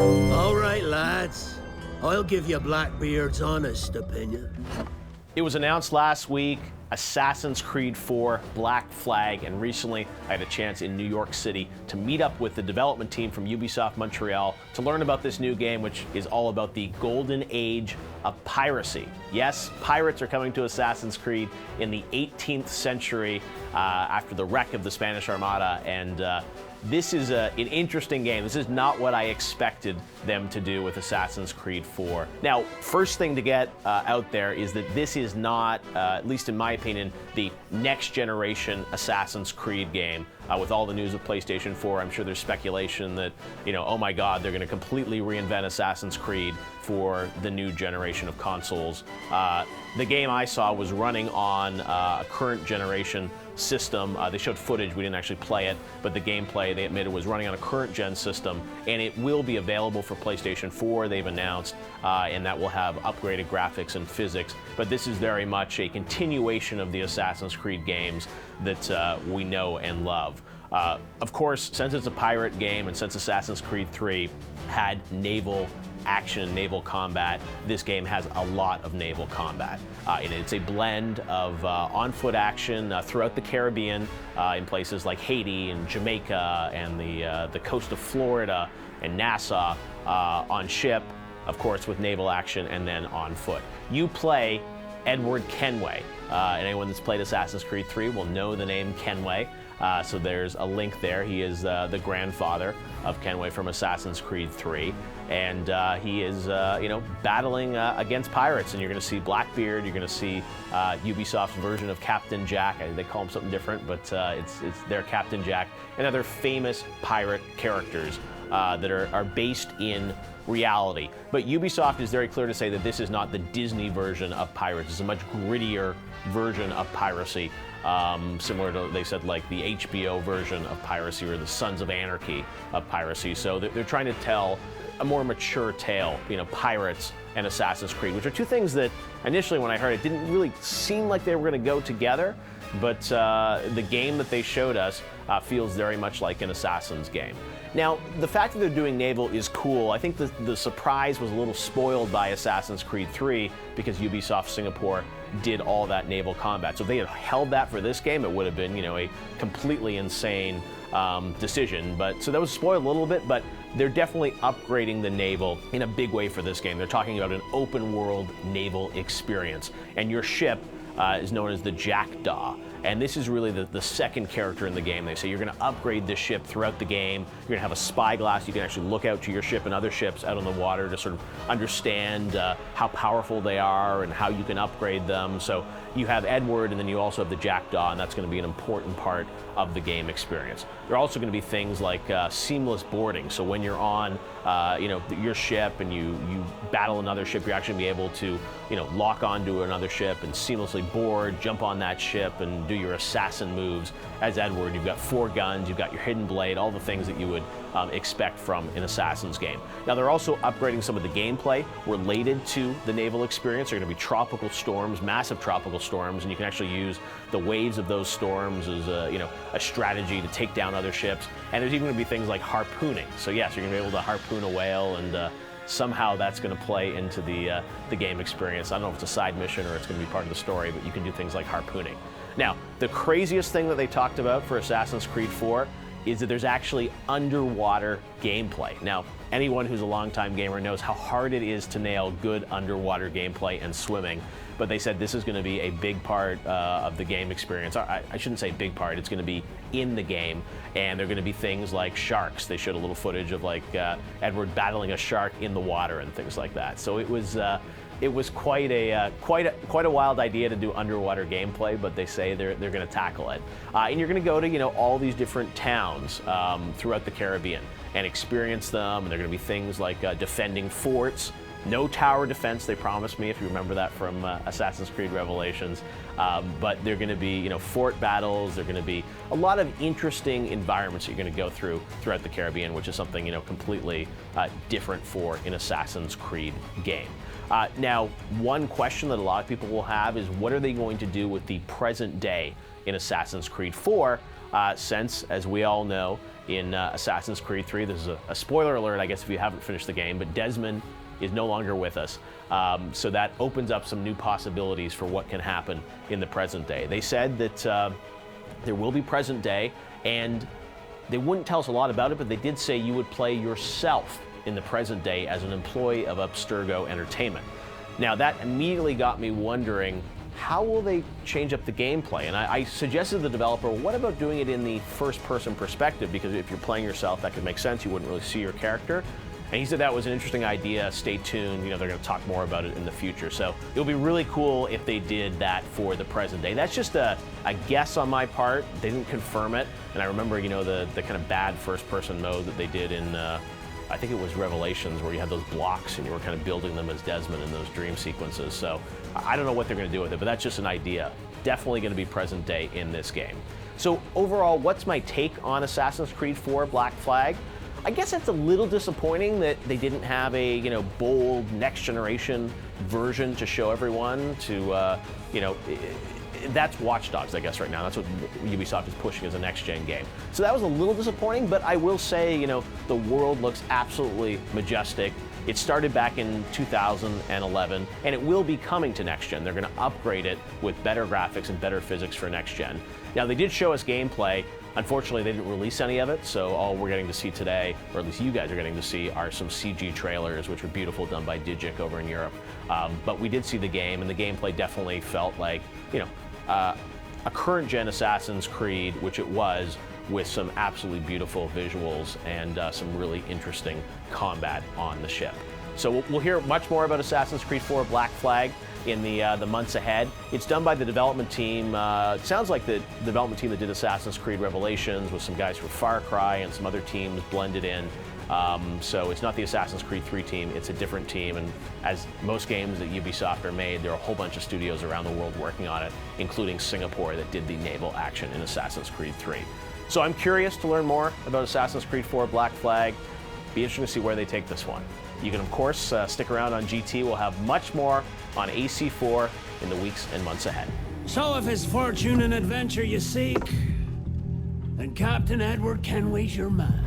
All right, lads. I'll give you Blackbeard's honest opinion. It was announced last week, Assassin's Creed 4 Black Flag, and recently I had a chance in New York City to meet up with the development team from Ubisoft Montreal to learn about this new game, which is all about the golden age of piracy. Yes, pirates are coming to Assassin's Creed in the 18th century after the wreck of the Spanish Armada, and this is an interesting game. This is not what I expected them to do with Assassin's Creed 4. Now, first thing to get out there is that this is not, at least in my opinion, the next generation Assassin's Creed game. With all the news of PlayStation 4, I'm sure there's speculation that, oh my God, they're going to completely reinvent Assassin's Creed for the new generation of consoles. The game I saw was running on a current generation system. They showed footage, we didn't actually play it, but the gameplay they admitted was running on a current gen system, and it will be available for PlayStation 4, they've announced, and that will have upgraded graphics and physics. But this is very much a continuation of the Assassin's Creed games that we know and love. Of course, since it's a pirate game and since Assassin's Creed 3 had naval action, naval combat, this game has a lot of naval combat. And it's a blend of on-foot action throughout the Caribbean, in places like Haiti and Jamaica and the coast of Florida and Nassau, on ship, of course, with naval action, and then on foot. You play Edward Kenway. And anyone that's played Assassin's Creed 3 will know the name Kenway. So there's a link there. He is the grandfather of Kenway from Assassin's Creed 3. And he is, battling against pirates. And you're going to see Blackbeard. You're going to see Ubisoft's version of Captain Jack. They call him something different, but it's their Captain Jack. And other famous pirate characters that are based in reality. But Ubisoft is very clear to say that this is not the Disney version of pirates. It's a much grittier version of piracy, similar to, they said, like the HBO version of piracy or the Sons of Anarchy of piracy. So they're trying to tell a more mature tale, pirates and Assassin's Creed, which are two things that initially when I heard it didn't really seem like they were going to go together, but the game that they showed us feels very much like an Assassin's game. Now, the fact that they're doing naval is cool. I think the surprise was a little spoiled by Assassin's Creed 3 because Ubisoft Singapore did all that naval combat. So if they had held that for this game, it would have been, a completely insane decision. So that was spoiled a little bit, but they're definitely upgrading the naval in a big way for this game. They're talking about an open world naval experience. And your ship is known as the Jackdaw. And this is really the second character in the game. They say you're going to upgrade this ship throughout the game. You're going to have a spyglass. You can actually look out to your ship and other ships out on the water to sort of understand how powerful they are and how you can upgrade them. So you have Edward, and then you also have the Jackdaw, and that's going to be an important part of the game experience. There are also going to be things like seamless boarding. So when you're on your ship and you battle another ship, you're actually going to be able to lock onto another ship and seamlessly board, jump on that ship, and do your assassin moves as Edward. You've got 4 guns, you've got your hidden blade, all the things that you would expect from an Assassin's game. Now, they're also upgrading some of the gameplay related to the naval experience. There are going to be tropical storms, massive tropical storms, and you can actually use the waves of those storms as a strategy to take down other ships. And there's even going to be things like harpooning. So yes, you're going to be able to harpoon a whale, and somehow that's going to play into the game experience. I don't know if it's a side mission or it's going to be part of the story, but you can do things like harpooning. Now, the craziest thing that they talked about for Assassin's Creed 4 is that there's actually underwater gameplay. Now, anyone who's a longtime gamer knows how hard it is to nail good underwater gameplay and swimming, but they said this is going to be a big part of the game experience. I shouldn't say big part, it's going to be in the game, and there are going to be things like sharks. They showed a little footage of Edward battling a shark in the water and things like that. So it was quite a wild idea to do underwater gameplay, but they say they're going to tackle it. And you're going to go to all these different towns throughout the Caribbean and experience them. And there are going to be things like defending forts. No tower defense, they promised me, if you remember that from Assassin's Creed Revelations. But they're going to be, fort battles. They're going to be a lot of interesting environments that you're going to go throughout the Caribbean, which is something, completely different for an Assassin's Creed game. Now, one question that a lot of people will have is what are they going to do with the present day in Assassin's Creed 4, since, as we all know, in Assassin's Creed 3. This is a spoiler alert, I guess, if you haven't finished the game, but Desmond is no longer with us. So that opens up some new possibilities for what can happen in the present day. They said that there will be present day, and they wouldn't tell us a lot about it, but they did say you would play yourself in the present day as an employee of Abstergo Entertainment. Now, that immediately got me wondering, how will they change up the gameplay? And I suggested to the developer, what about doing it in the first-person perspective? Because if you're playing yourself, that could make sense. You wouldn't really see your character. And he said that was an interesting idea. Stay tuned. You know, they're going to talk more about it in the future. So it'll be really cool if they did that for the present day. That's just a guess on my part. They didn't confirm it. And I remember, you know, the kind of bad first-person mode that they did in, I think it was Revelations, where you had those blocks and you were kind of building them as Desmond in those dream sequences. So I don't know what they're going to do with it, but that's just an idea. Definitely going to be present day in this game. So overall, what's my take on Assassin's Creed 4 Black Flag? I guess it's a little disappointing that they didn't have a, you know, bold next generation version to show everyone to, you know, that's Watch Dogs, I guess, right now. That's what Ubisoft is pushing as a next-gen game. So that was a little disappointing, but I will say, you know, the world looks absolutely majestic. It started back in 2011, and it will be coming to next-gen. They're going to upgrade it with better graphics and better physics for next-gen. Now, they did show us gameplay. Unfortunately, they didn't release any of it, so all we're getting to see today, or at least you guys are getting to see, are some CG trailers, which are beautiful, done by Digic over in Europe. But we did see the game, and the gameplay definitely felt like, you know, a current-gen Assassin's Creed, which it was, with some absolutely beautiful visuals and some really interesting combat on the ship. So we'll hear much more about Assassin's Creed 4 Black Flag in the months ahead. It's done by the development team. It sounds like the development team that did Assassin's Creed Revelations, with some guys from Far Cry and some other teams blended in. So it's not the Assassin's Creed 3 team, it's a different team. And as most games at Ubisoft are made, there are a whole bunch of studios around the world working on it, including Singapore that did the naval action in Assassin's Creed 3. So I'm curious to learn more about Assassin's Creed 4 Black Flag. Be interesting to see where they take this one. You can, of course, stick around on GT. We'll have much more on AC4 in the weeks and months ahead. So if it's fortune and adventure you seek, then Captain Edward Kenway's your man.